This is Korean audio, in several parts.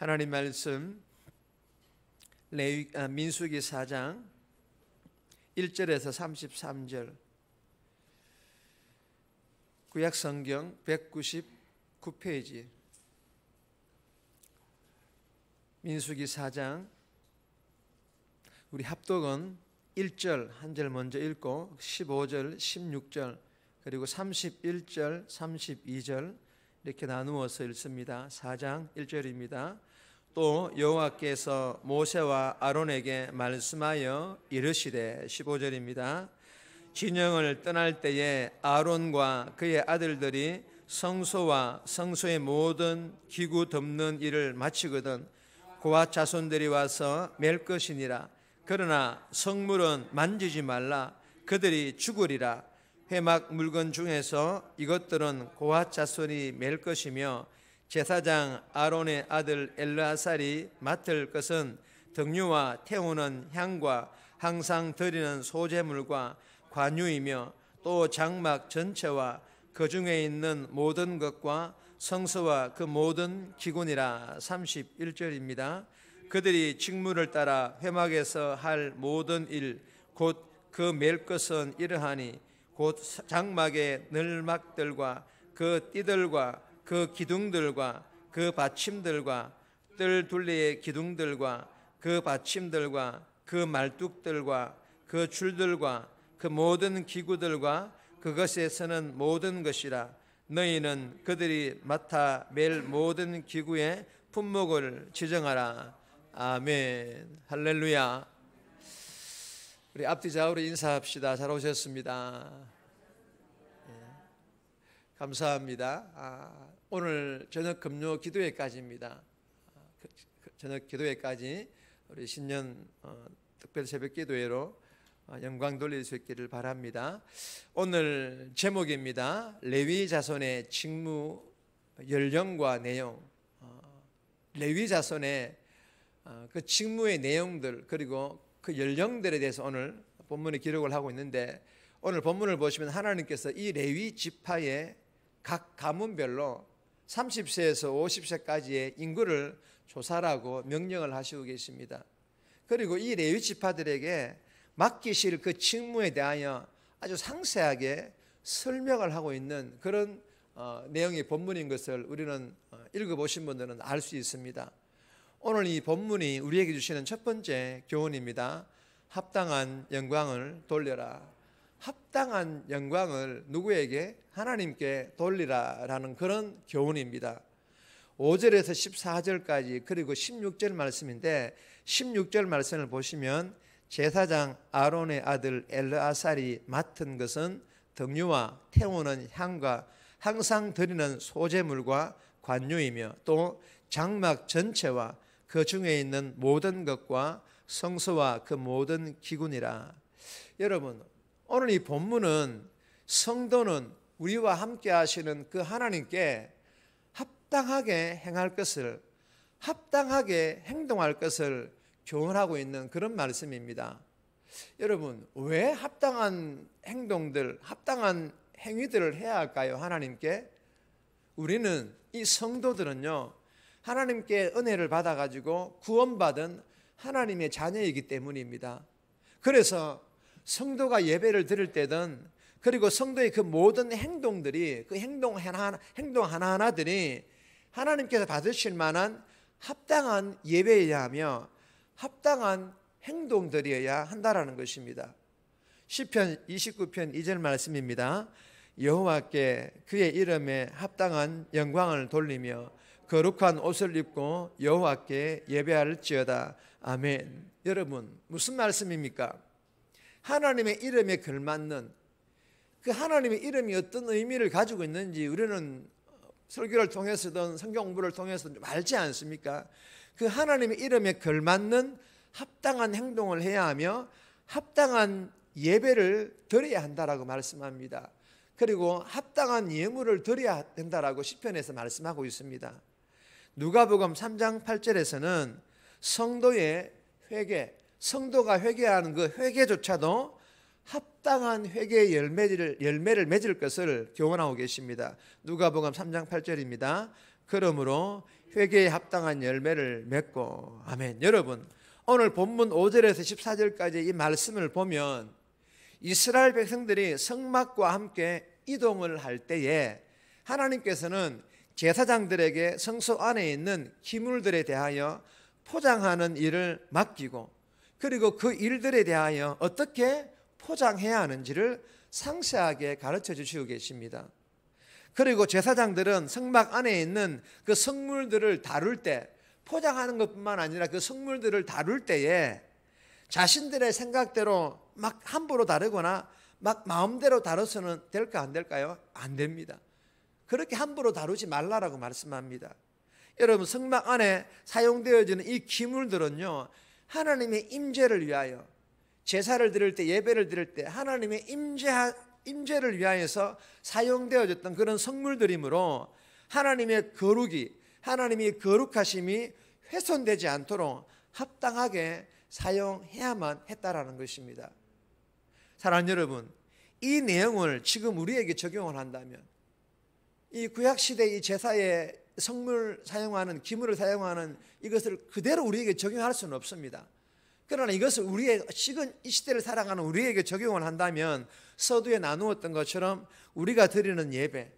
하나님 말씀 민수기 4장 1절에서 33절, 구약성경 199페이지, 민수기 4장, 우리 합독은 1절 한 절 먼저 읽고 15절, 16절, 그리고 31절, 32절 이렇게 나누어서 읽습니다. 4장 1절입니다. 또 여호와께서 모세와 아론에게 말씀하여 이르시되, 15절입니다. 진영을 떠날 때에 아론과 그의 아들들이 성소와 성소의 모든 기구 덮는 일을 마치거든 고앗 자손들이 와서 맬 것이니라. 그러나 성물은 만지지 말라. 그들이 죽으리라. 회막 물건 중에서 이것들은 고앗 자손이 맬 것이며, 제사장 아론의 아들 엘르아살이 맡을 것은 등유와 태우는 향과 항상 드리는 소제물과 관유이며, 또 장막 전체와 그 중에 있는 모든 것과 성소와 그 모든 기구니라. 31절입니다. 그들이 직무를 따라 회막에서 할 모든 일 곧 그 맬 것은 이러하니, 곧 장막의 늘막들과 그 띠들과 그 기둥들과 그 받침들과 뜰 둘레의 기둥들과 그 받침들과 그 말뚝들과 그 줄들과 그 모든 기구들과 그것에 서는 모든 것이라. 너희는 그들이 맡아 맬 모든 기구의 품목을 지정하라. 아멘. 할렐루야. 우리 앞뒤 좌우로 인사합시다. 잘 오셨습니다. 감사합니다. 오늘 저녁 금요 기도회까지입니다. 저녁 기도회까지 우리 신년 특별 새벽 기도회로 영광 돌릴 수 있기를 바랍니다. 오늘 제목입니다. 레위 자손의 직무 연령과 내용. 레위 자손의 그 직무의 내용들, 그리고 그 연령들에 대해서 오늘 본문에 기록을 하고 있는데, 오늘 본문을 보시면 하나님께서 이 레위 지파의 각 가문별로 30세에서 50세까지의 인구를 조사하라고 명령을 하시고 계십니다. 그리고 이 레위 지파들에게 맡기실 그 직무에 대하여 아주 상세하게 설명을 하고 있는 그런 내용의 본문인 것을 우리는 읽어보신 분들은 알 수 있습니다. 오늘 이 본문이 우리에게 주시는 첫 번째 교훈입니다. 합당한 영광을 돌려라. 합당한 영광을 누구에게? 하나님께 돌리라라는 그런 교훈입니다. 5절에서 14절까지, 그리고 16절 말씀인데, 16절 말씀을 보시면 제사장 아론의 아들 엘르아살이 맡은 것은 등유와 태우는 향과 항상 드리는 소제물과 관유이며, 또 장막 전체와 그 중에 있는 모든 것과 성소와 그 모든 기구니라. 여러분, 오늘 이 본문은 성도는 우리와 함께 하시는 그 하나님께 합당하게 행할 것을, 합당하게 행동할 것을 교훈하고 있는 그런 말씀입니다. 여러분, 왜 합당한 행동들, 합당한 행위들을 해야 할까요? 하나님께? 우리는, 이 성도들은요, 하나님께 은혜를 받아가지고 구원받은 하나님의 자녀이기 때문입니다. 그래서 성도가 예배를 드릴 때든, 그리고 성도의 그 모든 행동들이, 그 행동 하나하나들이 하나님께서 받으실 만한 합당한 예배여야 하며 합당한 행동들이어야 한다라는 것입니다. 시편 29편 2절 말씀입니다. 여호와께 그의 이름에 합당한 영광을 돌리며 거룩한 옷을 입고 여호와께 예배할지어다. 아멘. 여러분, 무슨 말씀입니까? 하나님의 이름에 걸맞는, 그 하나님의 이름이 어떤 의미를 가지고 있는지 우리는 설교를 통해서든 성경 공부를 통해서든 알지 않습니까? 그 하나님의 이름에 걸맞는 합당한 행동을 해야 하며 합당한 예배를 드려야 한다라고 말씀합니다. 그리고 합당한 예물을 드려야 된다라고 시편에서 말씀하고 있습니다. 누가복음 3장 8절에서는 성도의 회개, 성도가 회개하는 그 회개조차도 합당한 회개의 열매를 맺을 것을 교훈하고 계십니다. 누가복음 3장 8절입니다. 그러므로 회개에 합당한 열매를 맺고. 아멘. 여러분, 오늘 본문 5절에서 14절까지 이 말씀을 보면 이스라엘 백성들이 성막과 함께 이동을 할 때에 하나님께서는 제사장들에게 성소 안에 있는 기물들에 대하여 포장하는 일을 맡기고, 그리고 그 일들에 대하여 어떻게 포장해야 하는지를 상세하게 가르쳐 주시고 계십니다. 그리고 제사장들은 성막 안에 있는 그 성물들을 다룰 때, 포장하는 것뿐만 아니라 그 성물들을 다룰 때에 자신들의 생각대로 막 함부로 다루거나 막 마음대로 다뤄서는 될까 안 될까요? 안 됩니다. 그렇게 함부로 다루지 말라라고 말씀합니다. 여러분, 성막 안에 사용되어지는 이 기물들은요, 하나님의 임재를 위하여, 제사를 드릴 때, 예배를 드릴 때 하나님의 임재를 위하여서 사용되어졌던 그런 성물들이므로 하나님의 거룩이, 하나님의 거룩하심이 훼손되지 않도록 합당하게 사용해야만 했다라는 것입니다. 사랑하는 여러분, 이 내용을 지금 우리에게 적용을 한다면, 이 구약시대 이 제사의 성물 사용하는, 기물을 사용하는 이것을 그대로 우리에게 적용할 수는 없습니다. 그러나 이것을 우리의 지금 이 시대를 살아가는 우리에게 적용을 한다면 서두에 나누었던 것처럼 우리가 드리는 예배,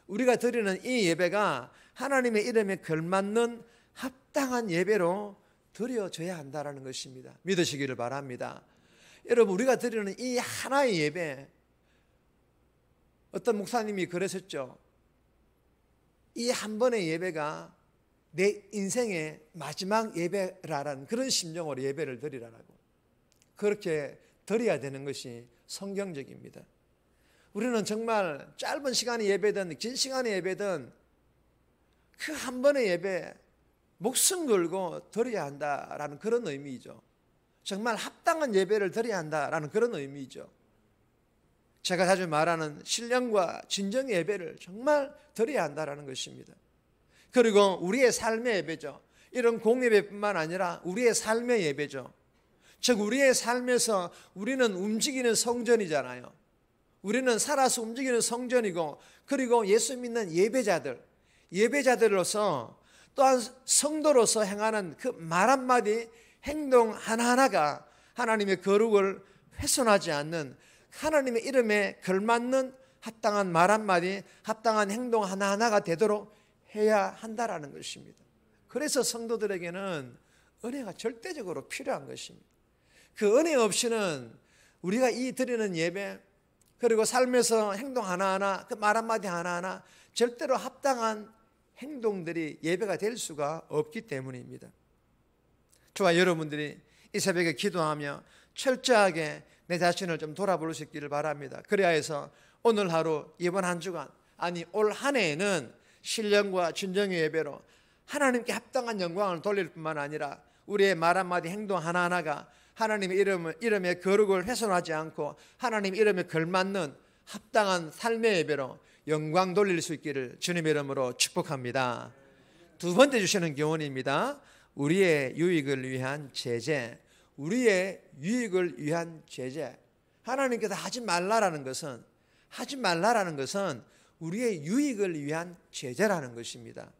우리가 드리는 이 예배가 하나님의 이름에 걸맞는 합당한 예배로 드려져야 한다는 것입니다. 믿으시기를 바랍니다. 여러분, 우리가 드리는 이 하나의 예배, 어떤 목사님이 그러셨죠. 이 한 번의 예배가 내 인생의 마지막 예배라는 그런 심정으로 예배를 드리라고. 그렇게 드려야 되는 것이 성경적입니다. 우리는 정말 짧은 시간의 예배든 긴 시간의 예배든 그 한 번의 예배 목숨 걸고 드려야 한다라는 그런 의미이죠. 정말 합당한 예배를 드려야 한다라는 그런 의미이죠. 제가 자주 말하는 신령과 진정의 예배를 정말 드려야 한다라는 것입니다. 그리고 우리의 삶의 예배죠. 이런 공예배뿐만 아니라 우리의 삶의 예배죠. 즉 우리의 삶에서 우리는 움직이는 성전이잖아요. 우리는 살아서 움직이는 성전이고, 그리고 예수 믿는 예배자들로서 또한 성도로서 행하는 그 말 한마디, 행동 하나하나가 하나님의 거룩을 훼손하지 않는, 하나님의 이름에 걸맞는 합당한 말 한마디, 합당한 행동 하나하나가 되도록 해야 한다라는 것입니다. 그래서 성도들에게는 은혜가 절대적으로 필요한 것입니다. 그 은혜 없이는 우리가 이 드리는 예배, 그리고 삶에서 행동 하나하나, 그 말 한마디 하나하나 절대로 합당한 행동들이 예배가 될 수가 없기 때문입니다. 저와 여러분들이 이 새벽에 기도하며 철저하게 내 자신을 좀 돌아볼 수 있기를 바랍니다. 그래야 해서 오늘 하루, 이번 한 주간, 아니 올 한 해에는 신령과 진정의 예배로 하나님께 합당한 영광을 돌릴 뿐만 아니라 우리의 말 한마디, 행동 하나하나가 하나님의 이름의 거룩을 훼손하지 않고 하나님의 이름에 걸맞는 합당한 삶의 예배로 영광 돌릴 수 있기를 주님의 이름으로 축복합니다. 두 번째 주시는 교훈입니다. 우리의 유익을 위한 제재. 우리의 유익을 위한 제재. 하나님께서 하지 말라라는 것은 우리의 유익을 위한 제재라는 것입니다.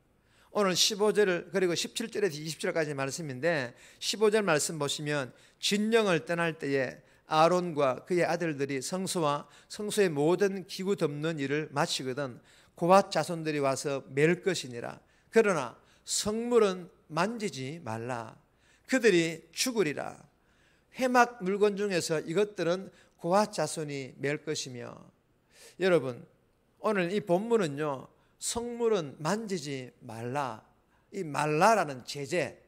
오늘 15절 그리고 17절에서 20절까지 말씀인데, 15절 말씀 보시면 진령을 떠날 때에 아론과 그의 아들들이 성소와 성소의 모든 기구 덮는 일을 마치거든 고앗 자손들이 와서 맬 것이니라. 그러나 성물은 만지지 말라. 그들이 죽으리라. 회막 물건 중에서 이것들은 고앗 자손이 맬 것이며. 여러분, 오늘 이 본문은요, 성물은 만지지 말라, 이 말라라는 제재,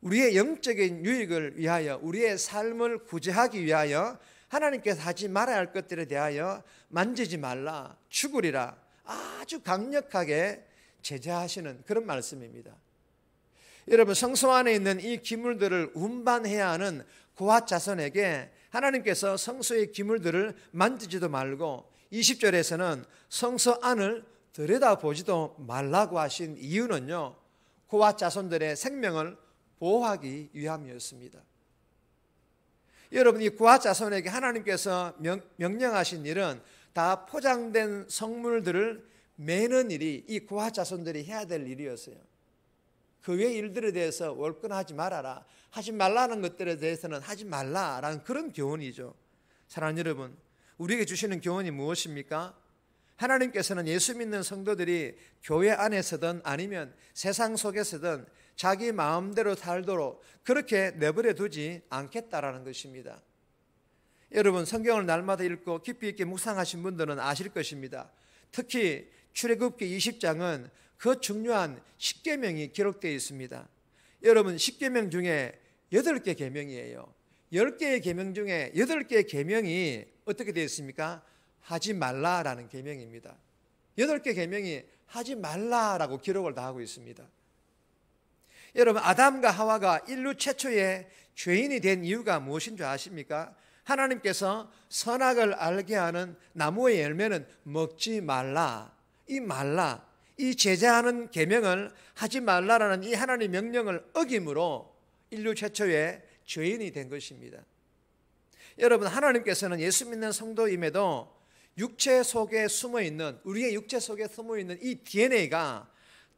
우리의 영적인 유익을 위하여, 우리의 삶을 구제하기 위하여 하나님께서 하지 말아야 할 것들에 대하여 만지지 말라, 죽으리라, 아주 강력하게 제재하시는 그런 말씀입니다. 여러분, 성소 안에 있는 이 기물들을 운반해야 하는 고앗 자손에게 하나님께서 성소의 기물들을 만지지도 말고 20절에서는 성소 안을 들여다보지도 말라고 하신 이유는요, 고앗 자손들의 생명을 보호하기 위함이었습니다. 여러분, 이 고앗 자손에게 하나님께서 명령하신 일은 다 포장된 성물들을 매는 일이 이 고앗 자손들이 해야 될 일이었어요. 그 외의 일들에 대해서 월권하지 말아라, 하지 말라는 것들에 대해서는 하지 말라라는 그런 교훈이죠. 사랑하는 여러분, 우리에게 주시는 교훈이 무엇입니까? 하나님께서는 예수 믿는 성도들이 교회 안에서든 아니면 세상 속에서든 자기 마음대로 살도록 그렇게 내버려 두지 않겠다라는 것입니다. 여러분, 성경을 날마다 읽고 깊이 있게 묵상하신 분들은 아실 것입니다. 특히 출애굽기 20장은 그 중요한 10계명이 기록되어 있습니다. 여러분, 10계명 중에 8개 계명이에요. 10개의 계명 중에 8개의 계명이 어떻게 되어 있습니까? 하지 말라라는 계명입니다. 8개 계명이 하지 말라라고 기록을 다 하고 있습니다. 여러분, 아담과 하와가 인류 최초의 죄인이 된 이유가 무엇인 줄 아십니까? 하나님께서 선악을 알게 하는 나무의 열매는 먹지 말라, 이 제재하는 계명을 하지 말라라는 이 하나님의 명령을 어김으로 인류 최초의 죄인이 된 것입니다. 여러분, 하나님께서는 예수 믿는 성도임에도 육체 속에 숨어 있는, 우리의 육체 속에 숨어 있는 이 DNA가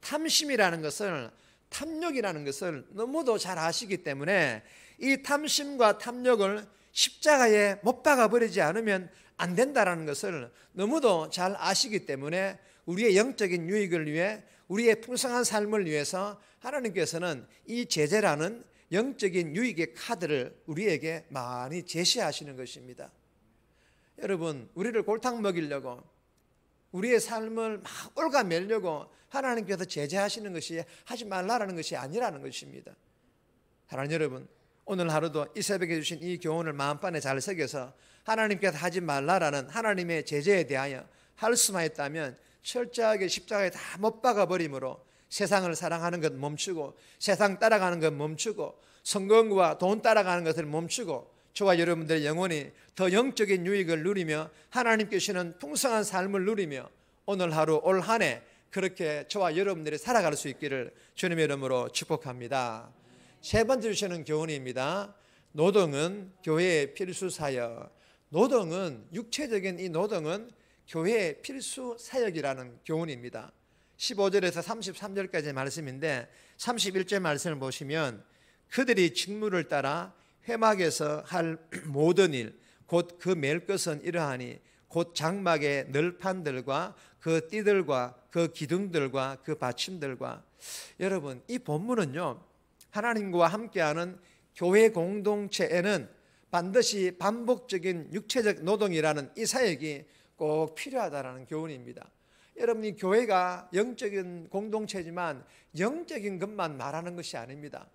탐심이라는 것을, 탐욕이라는 것을 너무도 잘 아시기 때문에 이 탐심과 탐욕을 십자가에 못 박아 버리지 않으면 안 된다라는 것을 너무도 잘 아시기 때문에 우리의 영적인 유익을 위해, 우리의 풍성한 삶을 위해서 하나님께서는 이 제재라는 영적인 유익의 카드를 우리에게 많이 제시하시는 것입니다. 여러분, 우리를 골탕 먹이려고, 우리의 삶을 막 올가매려고 하나님께서 제재하시는 것이 하지 말라라는 것이 아니라는 것입니다. 사랑하는 여러분, 오늘 하루도 이 새벽에 주신 이 교훈을 마음판에 잘 새겨서 하나님께서 하지 말라라는 하나님의 제재에 대하여 할 수만 있다면 철저하게 십자가에 다 못 박아버림으로 세상을 사랑하는 것 멈추고, 세상 따라가는 것 멈추고, 성공과 돈 따라가는 것을 멈추고, 저와 여러분들의 영혼이 더 영적인 유익을 누리며 하나님께 주시는 풍성한 삶을 누리며 오늘 하루, 올 한 해 그렇게 저와 여러분들이 살아갈 수 있기를 주님의 이름으로 축복합니다. 세 번째 주시는 교훈입니다. 노동은 교회의 필수 사역. 노동은, 육체적인 이 노동은 교회의 필수 사역이라는 교훈입니다. 15절에서 33절까지의 말씀인데 31절 말씀을 보시면 그들이 직무를 따라 회막에서 할 모든 일, 곧 그 맬 것은 이러하니 곧 장막의 널판들과 그 띠들과 그 기둥들과 그 받침들과. 여러분, 이 본문은요, 하나님과 함께하는 교회 공동체에는 반드시 반복적인 육체적 노동이라는 이 사역이 꼭 필요하다는 교훈입니다. 여러분, 이 교회가 영적인 공동체지만 영적인 것만 말하는 것이 아닙니다.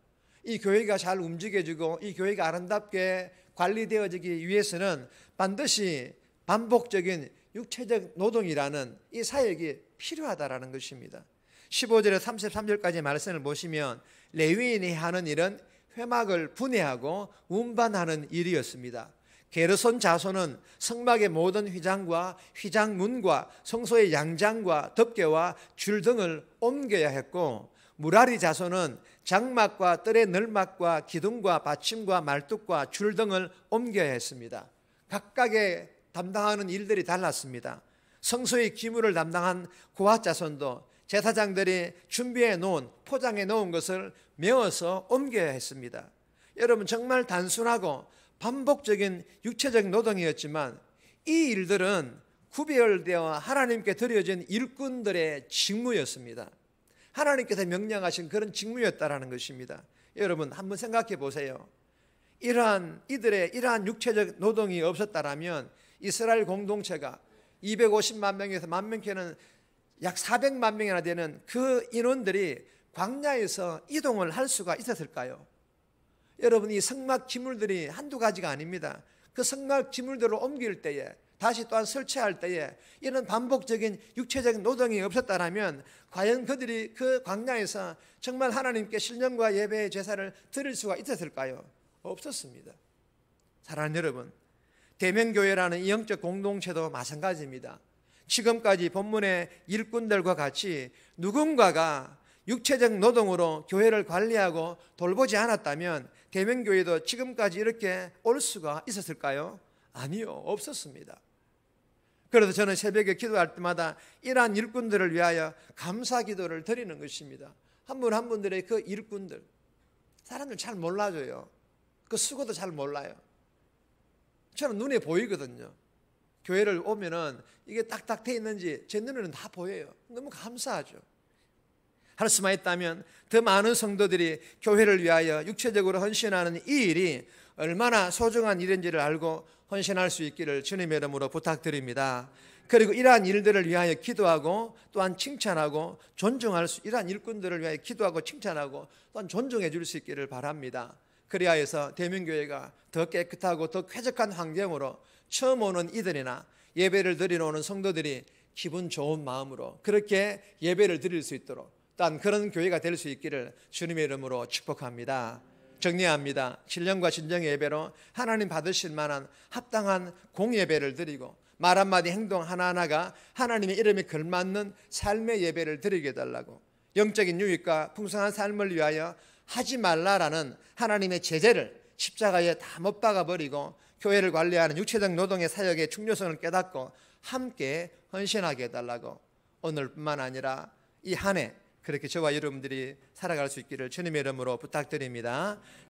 이 교회가 잘 움직여지고 이 교회가 아름답게 관리되어지기 위해서는 반드시 반복적인 육체적 노동이라는 이 사역이 필요하다는 것입니다. 15절에 33절까지 말씀을 보시면 레위인이 하는 일은 회막을 분해하고 운반하는 일이었습니다. 게르손 자손은 성막의 모든 휘장과 휘장문과 성소의 양장과 덮개와 줄 등을 옮겨야 했고, 무라리 자손은 장막과 뜰의 널막과 기둥과 받침과 말뚝과 줄 등을 옮겨야 했습니다. 각각의 담당하는 일들이 달랐습니다. 성소의 기물을 담당한 고핫 자손도 제사장들이 준비해 놓은, 포장해 놓은 것을 메어서 옮겨야 했습니다. 여러분, 정말 단순하고 반복적인 육체적 노동이었지만 이 일들은 구별되어 하나님께 드려진 일꾼들의 직무였습니다. 하나님께서 명령하신 그런 직무였다라는 것입니다. 여러분, 한번 생각해 보세요. 이들의 이러한 육체적 노동이 없었다라면 이스라엘 공동체가 250만 명에서 10,000명께는 약 400만 명이나 되는 그 인원들이 광야에서 이동을 할 수가 있었을까요? 여러분, 이 성막 기물들이 한두 가지가 아닙니다. 그 성막 기물들을 옮길 때에, 다시 또한 설치할 때에 이런 반복적인 육체적 노동이 없었다면 과연 그들이 그 광야에서 정말 하나님께 신령과 예배의 제사를 드릴 수가 있었을까요? 없었습니다. 사랑하는 여러분, 대면교회라는 이 영적 공동체도 마찬가지입니다. 지금까지 본문의 일꾼들과 같이 누군가가 육체적 노동으로 교회를 관리하고 돌보지 않았다면 대면교회도 지금까지 이렇게 올 수가 있었을까요? 아니요, 없었습니다. 그래서 저는 새벽에 기도할 때마다 이러한 일꾼들을 위하여 감사 기도를 드리는 것입니다. 한 분 한 분들의 그 일꾼들, 사람들 잘 몰라줘요. 그 수고도 잘 몰라요. 저는 눈에 보이거든요. 교회를 오면은 이게 딱딱 돼 있는지 제 눈에는 다 보여요. 너무 감사하죠. 할 수만 있다면 더 많은 성도들이 교회를 위하여 육체적으로 헌신하는 이 일이 얼마나 소중한 일인지를 알고 헌신할 수 있기를 주님의 이름으로 부탁드립니다. 그리고 이러한 일들을 위하여 기도하고 또한 칭찬하고 존중할 수, 이러한 일꾼들을 위하여 기도하고 칭찬하고 또한 존중해 줄 수 있기를 바랍니다. 그리하여서 대명교회가 더 깨끗하고 더 쾌적한 환경으로 처음 오는 이들이나 예배를 드리러 오는 성도들이 기분 좋은 마음으로 그렇게 예배를 드릴 수 있도록 또한 그런 교회가 될 수 있기를 주님의 이름으로 축복합니다. 정리합니다. 신령과 진정의 예배로 하나님 받으실 만한 합당한 공예배를 드리고 말 한마디 행동 하나하나가 하나님의 이름에 걸맞는 삶의 예배를 드리게 해달라고, 영적인 유익과 풍성한 삶을 위하여 하지 말라라는 하나님의 제재를 십자가에 다 못 박아버리고 교회를 관리하는 육체적 노동의 사역의 중요성을 깨닫고 함께 헌신하게 해달라고, 오늘뿐만 아니라 이 한 해 그렇게 저와 여러분들이 살아갈 수 있기를 주님의 이름으로 부탁드립니다.